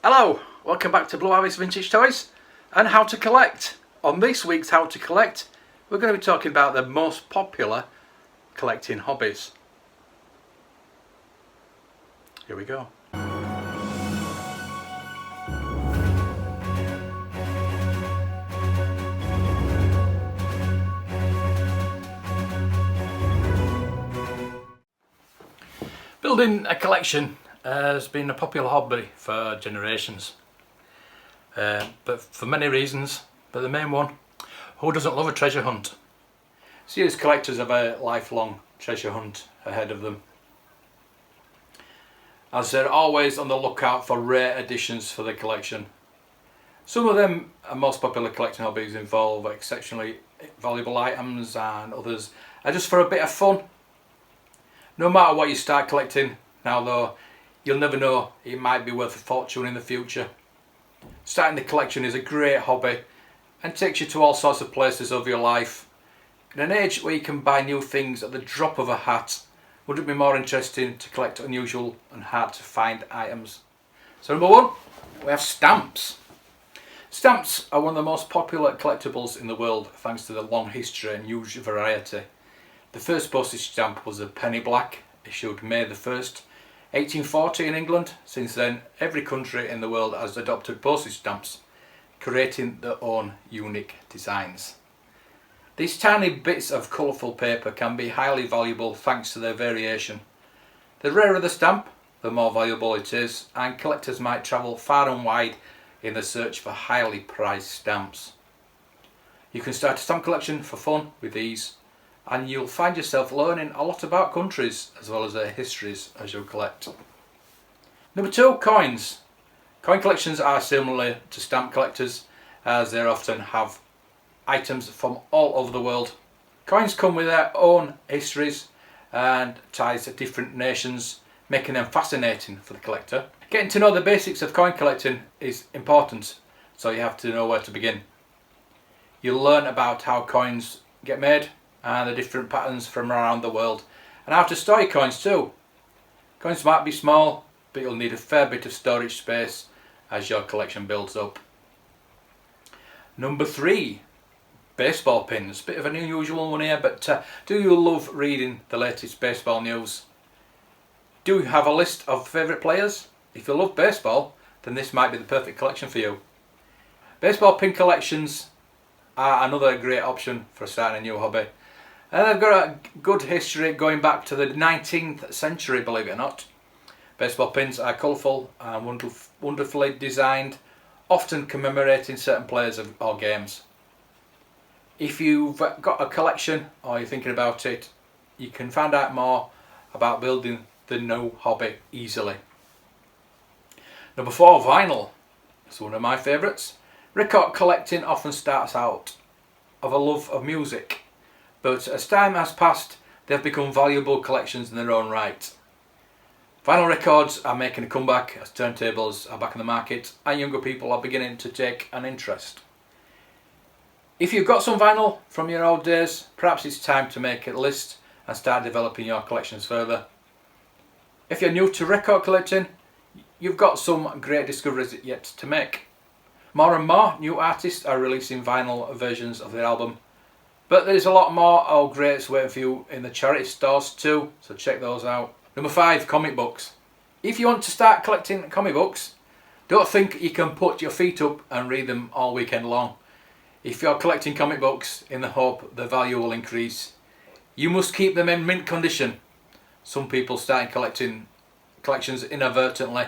Hello, welcome back to Blue Harvest Vintage Toys and How to Collect. On this week's How to Collect, we're going to be talking about the most popular collecting hobbies. Here we go. Building a collection has been a popular hobby for generations, but for many reasons, but the main one, who doesn't love a treasure hunt? Serious collectors have a lifelong treasure hunt ahead of them, as they're always on the lookout for rare additions for their collection. Some of them most popular collecting hobbies involve exceptionally valuable items, and others are just for a bit of fun. No matter what you start collecting now though, you'll never know, it might be worth a fortune in the future. Starting the collection is a great hobby and takes you to all sorts of places of your life. In an age where you can buy new things at the drop of a hat, would it be more interesting to collect unusual and hard to find items? So number one, we have stamps. Stamps are one of the most popular collectibles in the world thanks to the long history and huge variety. The first postage stamp was a penny black, issued May the 1st, 1840 in England. Since then, every country in the world has adopted postage stamps, creating their own unique designs. These tiny bits of colourful paper can be highly valuable thanks to their variation. The rarer the stamp, the more valuable it is, and collectors might travel far and wide in the search for highly prized stamps. You can start a stamp collection for fun with these, and you'll find yourself learning a lot about countries as well as their histories as you collect. Number two, coins. Coin collections are similar to stamp collectors, as they often have items from all over the world. Coins come with their own histories and ties to different nations, making them fascinating for the collector. Getting to know the basics of coin collecting is important, so you have to know where to begin. You'll learn about how coins get made and the different patterns from around the world, and how to store your coins too. Coins might be small, but you'll need a fair bit of storage space as your collection builds up. Number three, baseball pins. Bit of an unusual one here, but do you love reading the latest baseball news? Do you have a list of favourite players? If you love baseball, then this might be the perfect collection for you. Baseball pin collections are another great option for starting a new hobby. And they've got a good history going back to the 19th century, believe it or not. Baseball pins are colourful and wonderfully designed, often commemorating certain players or games. If you've got a collection or you're thinking about it, you can find out more about building the new hobby easily. Number four, vinyl. It's one of my favourites. Record collecting often starts out of a love of music, but as time has passed, they've become valuable collections in their own right. Vinyl records are making a comeback as turntables are back in the market and younger people are beginning to take an interest. If you've got some vinyl from your old days, perhaps it's time to make a list and start developing your collections further. If you're new to record collecting, you've got some great discoveries yet to make. More and more new artists are releasing vinyl versions of their album, but there's a lot more old greats waiting for you in the charity stores too, so check those out. Number five, comic books. If you want to start collecting comic books, don't think you can put your feet up and read them all weekend long. If you're collecting comic books in the hope the value will increase, you must keep them in mint condition. Some people started collecting collections inadvertently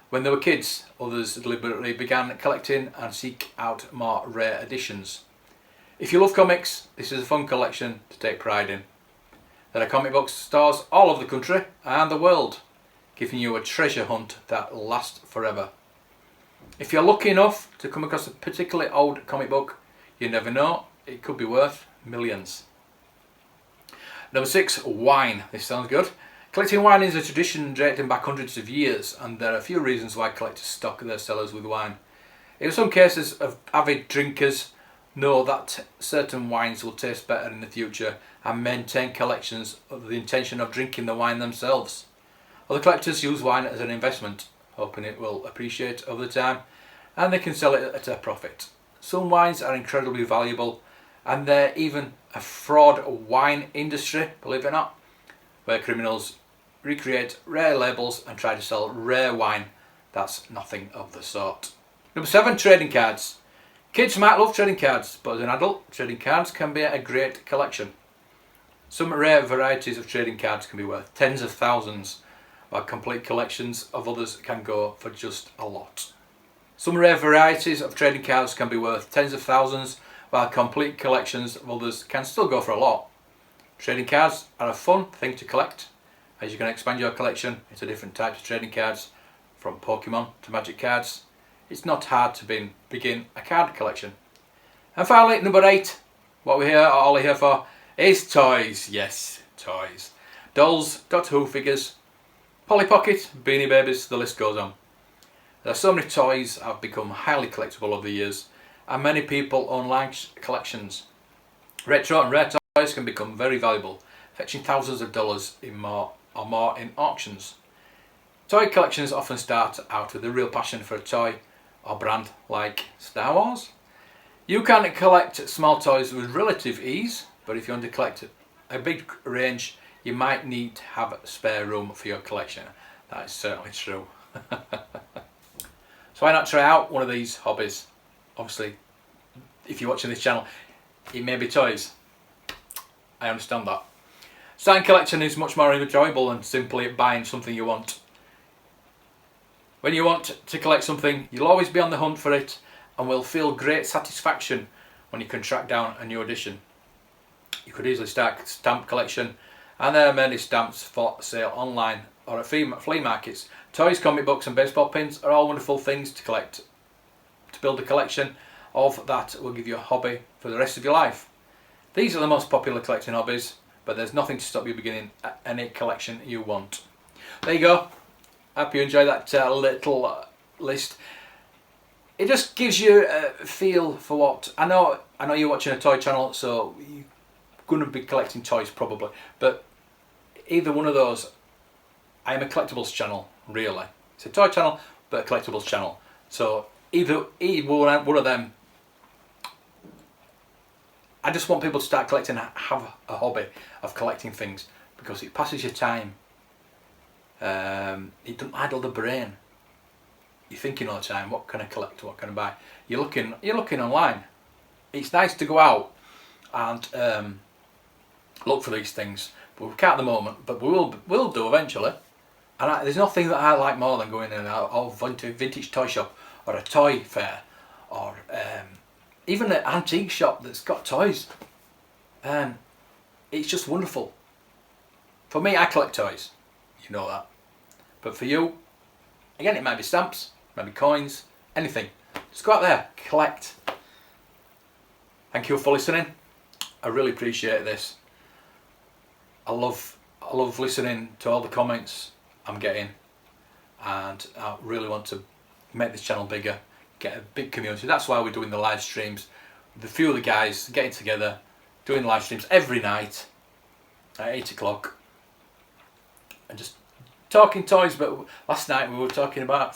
when they were kids, others deliberately began collecting and seek out more rare editions. If you love comics, this is a fun collection to take pride in. There are comic book stores all over the country and the world, giving you a treasure hunt that lasts forever. If you're lucky enough to come across a particularly old comic book, you never know, it could be worth millions. Number six, wine. This sounds good. Collecting wine is a tradition dating back hundreds of years, and there are a few reasons why collectors stock their cellars with wine. In some cases, of avid drinkers know that certain wines will taste better in the future and maintain collections with the intention of drinking the wine themselves. Other collectors use wine as an investment, hoping it will appreciate over the time, and they can sell it at a profit. Some wines are incredibly valuable, and they're even a fraud wine industry, believe it or not, where criminals recreate rare labels and try to sell rare wine. That's nothing of the sort. Number 7, trading cards. Kids might love trading cards, but as an adult, trading cards can be a great collection. Some rare varieties of trading cards can be worth tens of thousands, while complete collections of others can go for just a lot. Some rare varieties of trading cards can be worth tens of thousands, while complete collections of others can still go for a lot. Trading cards are a fun thing to collect, as you can expand your collection into different types of trading cards, from Pokemon to Magic cards. It's not hard to begin a card collection. And finally, number 8, what we're all here for, is toys. Yes, toys. Dolls, Doctor Who figures, Polly Pocket, Beanie Babies, the list goes on. There are so many toys that have become highly collectible over the years, and many people own large collections. Retro and rare toys can become very valuable, fetching thousands of dollars in more in auctions. Toy collections often start out with a real passion for a toy or brand like Star Wars. You can collect small toys with relative ease, but if you want to collect a big range, you might need to have spare room for your collection. That is certainly true. So why not try out one of these hobbies? Obviously, if you're watching this channel, it may be toys. I understand that. Starting collecting is much more enjoyable than simply buying something you want. When you want to collect something, you'll always be on the hunt for it, and will feel great satisfaction when you can track down a new edition. You could easily start a stamp collection, and there are many stamps for sale online or at flea markets. Toys, comic books and baseball pins are all wonderful things to collect. To build a collection of that will give you a hobby for the rest of your life. These are the most popular collecting hobbies, but there's nothing to stop you beginning any collection you want. There you go. Hope you enjoyed that little list. It just gives you a feel for what I know you're watching a toy channel, so you're going to be collecting toys probably, but either one of those, I am a collectibles channel, really. It's a toy channel but a collectibles channel, so either one of them. I just want people to start collecting, have a hobby of collecting things, because it passes your time. It doesn't idle the brain. You're thinking all the time, what can I collect, what can I buy? You're looking online. It's nice to go out and look for these things, but we can't at the moment, but we'll do eventually. And there's nothing that I like more than going in and out of a vintage toy shop, or a toy fair, or even an antique shop that's got toys. It's just wonderful. For me, I collect toys, you know that. But for you, again, it might be stamps, maybe coins, anything. Just go out there, collect. Thank you for listening. I really appreciate this. I love listening to all the comments I'm getting, and I really want to make this channel bigger, get a big community. That's why we're doing the live streams. The few of the guys getting together, doing live streams every night at 8 o'clock, and just talking toys. But last night we were talking about,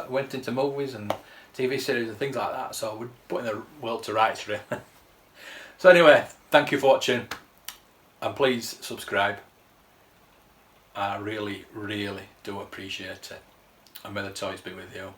went into movies and TV series and things like that, so we're putting the world to rights really. So anyway, thank you for watching, and please subscribe. I really, really do appreciate it, and may the toys be with you.